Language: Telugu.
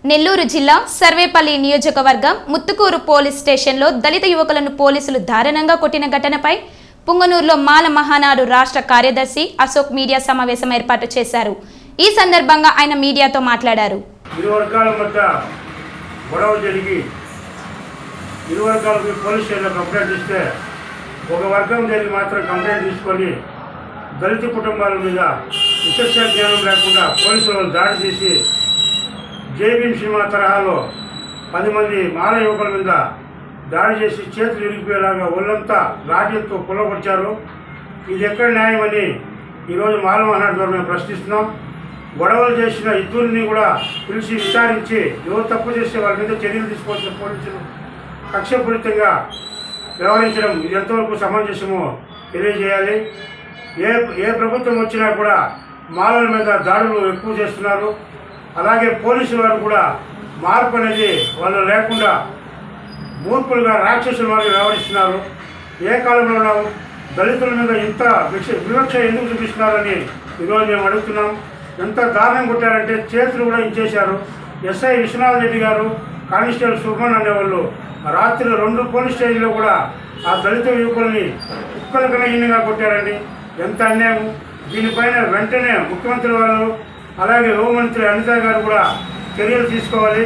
నెల్లూరు జిల్లా సర్వేపల్లి నియోజకవర్గం ముత్తుకూరు పోలీస్ స్టేషన్లో దళిత యువకులను పోలీసులు దారుణంగా కొట్టిన ఘటనపై పుంగనూరులో మాల మహానాడు రాష్ట్ర కార్యదర్శి అశోక్ మీడియా సమావేశం ఏర్పాటు చేశారు. ఈ సందర్భంగా ఆయన మీడియాతో మాట్లాడారు. ఇరు వర్గాల మధ్య గొడవ జరిగి ఇరు వర్గాలకు పోలీస్ స్టేషన్లో కంప్లైంట్ ఇస్తే ఒక వర్గం జరిగి మాత్రం కంప్లైంట్ తీసుకొని దళిత కుటుంబాల మీద విశేష జ్ఞానం లేకుండా పోలీసులు దాడి చేసి జేబీఎం సినిమా తరహాలో 10 మంది మాల యువకుల మీద దాడి చేసి చేతులు ఇరిగిపోయేలాగా ఒళ్ళంతా రాజ్యంతో పుల్లపరిచారు. ఇది ఎక్కడ న్యాయమని ఈరోజు మాల మహానాడు ద్వారా మేము ప్రశ్నిస్తున్నాం. గొడవలు చేసిన ఇద్దరిని కూడా పిలిచి విచారించి ఎవరు తప్పు చేస్తే వాళ్ళ మీద చర్యలు తీసుకోవాల్సిన పోలీసులు కక్షపూరితంగా వ్యవహరించడం ఇది ఎంతవరకు సమంజసమో తెలియజేయాలి. ఏ ప్రభుత్వం వచ్చినా కూడా మాలల మీద దాడులు ఎక్కువ చేస్తున్నారు. అలాగే పోలీసు వారు కూడా మార్పు అనేది వాళ్ళు లేకుండా మూర్ఖులుగా రాక్షసుల వారు వ్యవహరిస్తున్నారు. ఏ కాలంలో దళితుల మీద ఇంత వివక్ష ఎందుకు చూపిస్తున్నారని ఈరోజు మేము అడుగుతున్నాం. ఎంత దారుణం కొట్టారంటే చేతులు కూడా ఇచ్చేశారు. ఎస్ఐ విశ్వనాథ్ రెడ్డి గారు, కానిస్టేబుల్ సుబ్రహ్మణ్యం అనేవాళ్ళు రాత్రి 2 పోలీస్ స్టేషన్లో కూడా ఆ దళిత యువకుల్ని కుక్కలకన్నా హీనంగా కొట్టారండి. ఎంత అన్యాయం! దీనిపైన వెంటనే ముఖ్యమంత్రి వాళ్ళు అలాగే హోంమంత్రి అనిత గారు కూడా చర్యలు తీసుకోవాలి.